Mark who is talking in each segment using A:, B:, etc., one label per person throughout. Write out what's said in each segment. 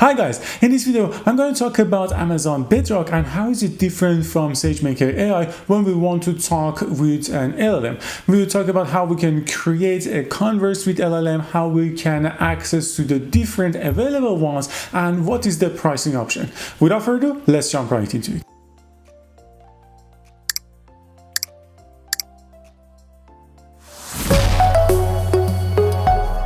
A: Hi guys, in this video I'm going to talk about Amazon Bedrock and how is it different from SageMaker AI when we want to talk with an LLM. We will talk about how we can create a Converse with LLM, how we can access to the different available ones, and what is the pricing option. Without further ado, let's jump right into it.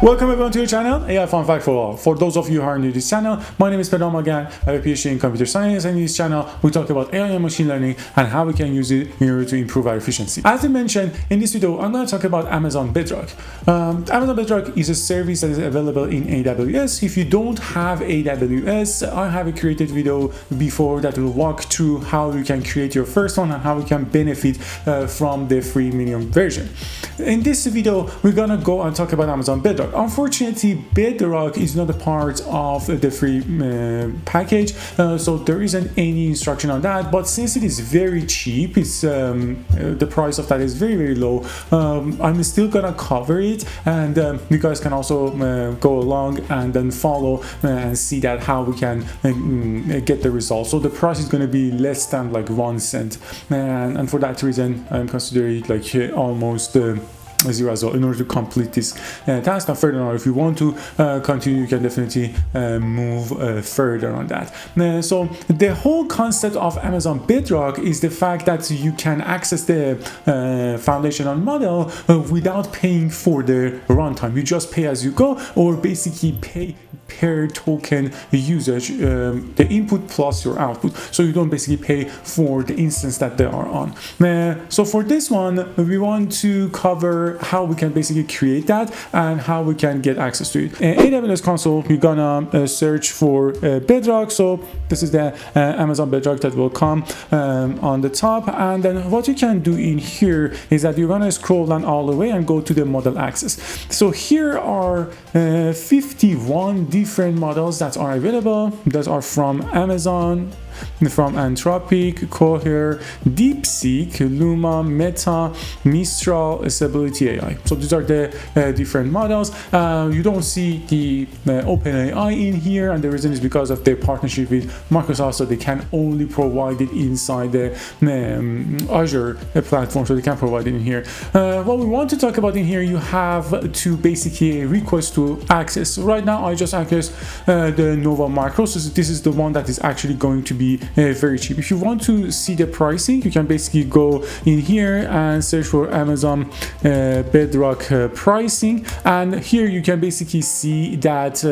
A: Welcome everyone to your channel, AI Fun Fact for All. For those of you who are new to this channel, my name is Bedrock. I have a PhD in computer science, and in this channel we talk about AI and machine learning and how we can use it in order to improve our efficiency. As I mentioned, in this video I'm going to talk about Amazon Bedrock. Amazon Bedrock is a service that is available in AWS. If you don't have AWS, I have a created video before that will walk through how you can create your first one and how you can benefit from the free medium version. In this video, we're gonna go and talk about Amazon Bedrock. Unfortunately, Bedrock is not a part of the free package, so there isn't any instruction on that. But since it is very cheap, it's the price of that is very low. I'm still gonna cover it, and you guys can also go along and then follow and see that how we can get the results. So the price is gonna be less than like 1 cent, and for that reason, I'm considering it like almost zero as well in order to complete this task. And further, if you want to continue, you can definitely move further on that. So the whole concept of Amazon Bedrock is the fact that you can access the foundational model without paying for the runtime. You just pay as you go, or basically pay per token usage, the input plus your output, so you don't basically pay for the instance that they are on. So for this one, we want to cover how we can basically create that and how we can get access to it. AWS console, you're gonna search for Bedrock. So this is the Amazon Bedrock that will come on the top, and then what you can do in here is that you're gonna scroll down all the way and go to the model access. So here are 51 different models that are available, that are from Amazon, from Anthropic, Cohere, DeepSeek, Luma, Meta, Mistral, Stability AI. So these are the different models. You don't see the OpenAI in here, and the reason is because of their partnership with Microsoft, so they can only provide it inside the Azure platform, so they can provide it in here. What we want to talk about in here, you have to basically request to access. Right now I just access the Nova Micro, so this is the one that is actually going to be very cheap. If you want to see the pricing, you can basically go in here and search for Amazon Bedrock pricing, and here you can basically see that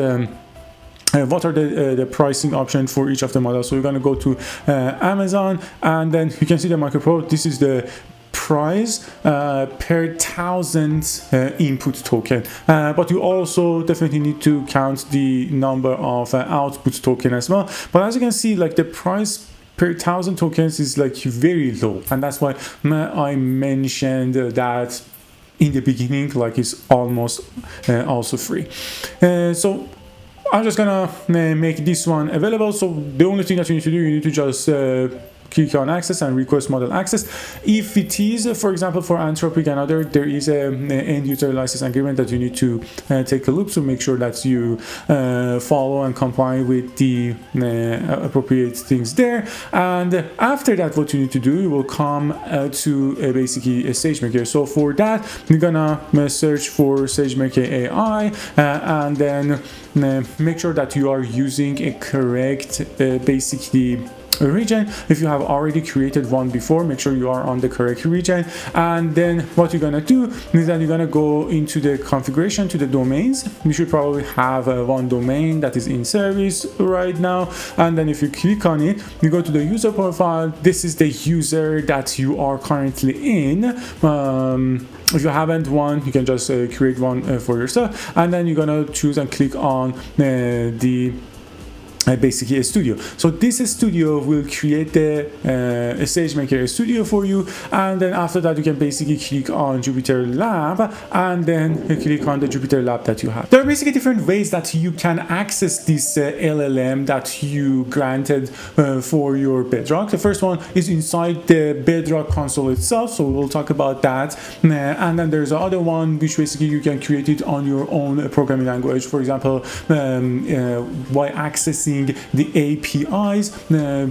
A: what are the pricing options for each of the models. So we're going to go to Amazon, and then you can see the Micro Pro. This is the price per 1,000 input token, but you also definitely need to count the number of output token as well. But as you can see, like the price per 1,000 tokens is like very low, and that's why I mentioned that in the beginning, like it's almost also free. So I'm just gonna make this one available. So the only thing that you need to do, you need to just click on access and request model access. If it is, for example, for Anthropic and other, there is a end user license agreement that you need to take a look to make sure that you follow and comply with the appropriate things there. And after that, what you need to do, you will come to basically a SageMaker. So for that, you're gonna search for SageMaker AI, and then make sure that you are using a correct basically region. If you have already created one before, make sure you are on the correct region. And then what you're gonna do is that you're gonna go into the configuration to the domains. You should probably have one domain that is in service right now, and then if you click on it, you go to the user profile. This is the user that you are currently in. If you haven't one, you can just create one for yourself, and then you're gonna choose and click on the basically a studio. So this studio will create the SageMaker studio for you, and then after that you can basically click on Jupyter Lab, and then click on the Jupyter Lab that you have. There are basically different ways that you can access this LLM that you granted for your Bedrock. The first one is inside the Bedrock console itself, so we'll talk about that. And then there's another one which basically you can create it on your own programming language. For example, by accessing accessing the APIs,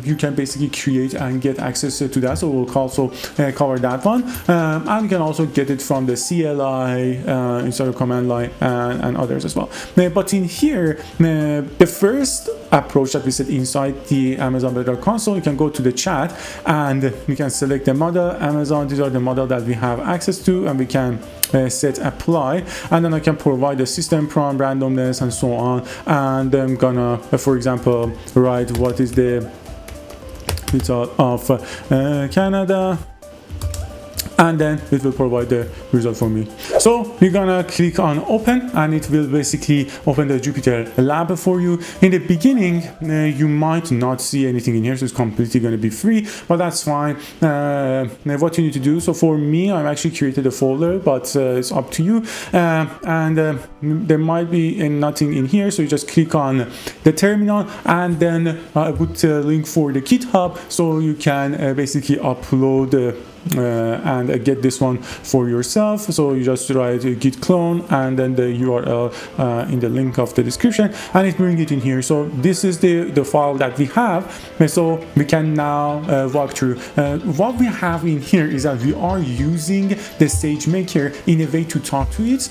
A: you can basically create and get access to that. So we'll also cover that one, and you can also get it from the CLI instead of command line and others as well. But in here, the first approach that we set inside the Amazon Bedrock console, you can go to the chat and we can select the model Amazon. These are the model that we have access to, and we can set apply, and then I can provide the system prompt, randomness, and so on. And I'm gonna, for example, write what is the result of Canada, and then it will provide the result for me. So you're gonna click on open, and it will basically open the Jupyter lab for you. In the beginning, you might not see anything in here, so it's completely gonna be free, but that's fine. What you need to do, so for me, I've actually created a folder, but it's up to you. There might be nothing in here, so you just click on the terminal, and then I put a link for the GitHub, so you can basically upload and get this one for yourself. So you just write git clone and then the URL in the link of the description, and it brings it in here. So this is the file that we have. So we can now walk through. What we have in here is that we are using the SageMaker in a way to talk to it.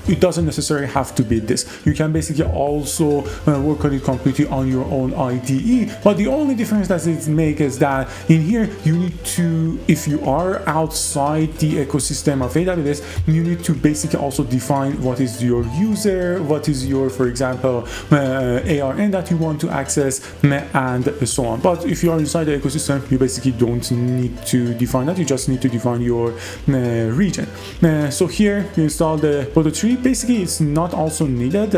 A: It doesn't necessarily have to be this. You can basically also work on it completely on your own IDE, but the only difference that it makes is that in here you need to, if you are outside the ecosystem of AWS, you need to basically also define what is your user, what is your, for example, ARN that you want to access, and so on. But if you are inside the ecosystem, you basically don't need to define that. You just need to define your region. So here you install the Boto tree. Basically, it's not also needed.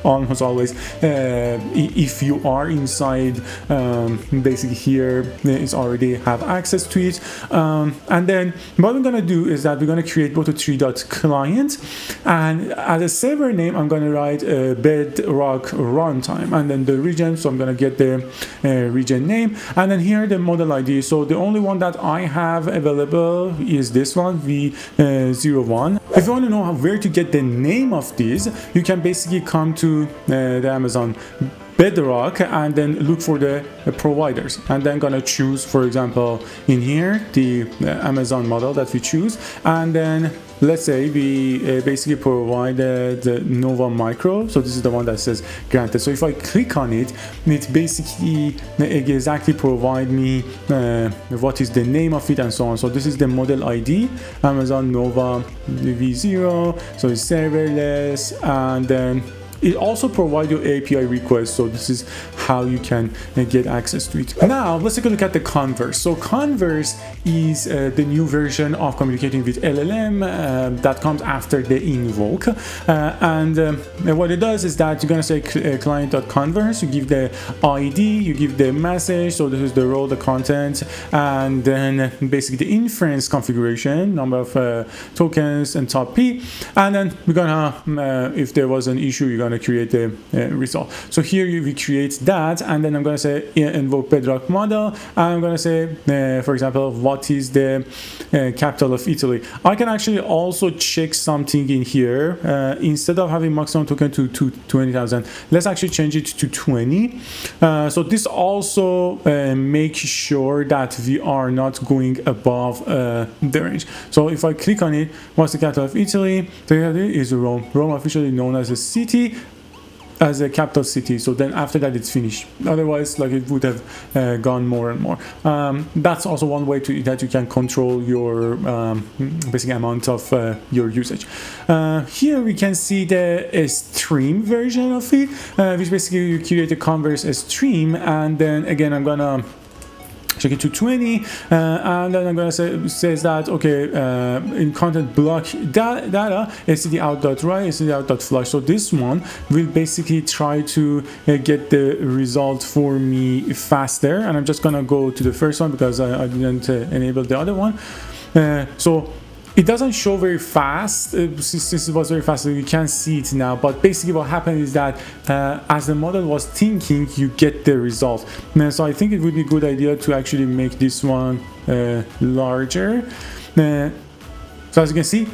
A: Almost always, if you are inside, basically here it's already have access to it. And then what I'm gonna do is that we're gonna create boto3.client, and as a server name I'm gonna write Bedrock runtime, and then the region, so I'm gonna get the region name, and then here the model ID. So the only one that I have available is this one, V01. If you want to know where to get the name of these, you can basically come to the Amazon Bedrock and then look for the providers, and then gonna choose, for example, in here the Amazon model that we choose, and then let's say we basically provided the Nova Micro. So this is the one that says granted. So if I click on it, it basically exactly provide me what is the name of it and so on. So this is the model ID, Amazon Nova V0, so it's serverless, and then it also provides your API request. So this is how you can get access to it. Now let's take a look at the Converse. So Converse is the new version of communicating with LLM that comes after the invoke. What it does is that you're gonna say client.converse, you give the ID, you give the message, so this is the role, the content, and then basically the inference configuration, number of tokens and top P, and then we're gonna, if there was an issue, you're gonna create the result. So here we create that, and then I'm gonna say invoke Bedrock model, and I'm gonna say, for example, what is the capital of Italy. I can actually also check something in here. Instead of having maximum token to 20,000, let's actually change it to 20. So this also makes sure that we are not going above the range. So if I click on it, what's the capital of Italy? The capital is Rome. Rome, officially known as a city, as a capital city. So then after that it's finished. Otherwise, like, it would have gone more and more. That's also one way that you can control your basic amount of your usage. Here we can see the stream version of it, which basically you create a Converse stream, and then again I'm gonna check it to 20, and then I'm gonna say says that okay, in content block data std_out.write, std_out.flush. So this one will basically try to get the result for me faster, and I'm just gonna go to the first one because I didn't enable the other one. So it doesn't show very fast. Since it was very fast, so you can't see it now, but basically what happened is that as the model was thinking, you get the result. So I think it would be a good idea to actually make this one larger. So as you can see,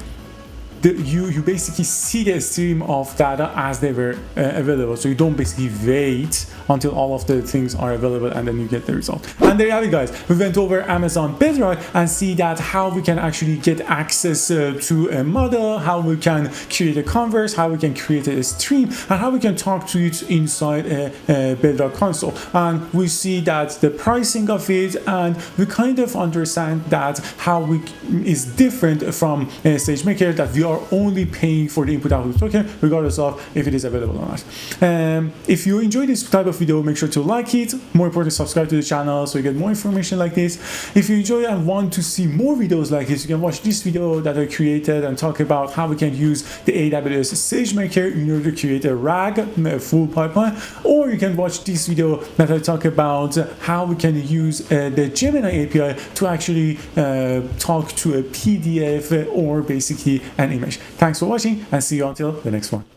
A: you basically see the stream of data as they were available. So you don't basically wait until all of the things are available and then you get the result. And there you have it, guys. We went over Amazon Bedrock and see that how we can actually get access to a model, how we can create a Converse, how we can create a stream, and how we can talk to it inside a Bedrock console. And we see that the pricing of it, and we kind of understand that how we is different from SageMaker, that we are only paying for the input output token regardless of if it is available or not. If you enjoy this type of video, make sure to like it. More important, subscribe to the channel so you get more information like this. If you enjoy and want to see more videos like this, you can watch this video that I created and talk about how we can use the AWS SageMaker in order to create a RAG, a full pipeline, or you can watch this video that I talk about how we can use the Gemini API to actually talk to a PDF or basically an image. Thanks for watching and see you until the next one.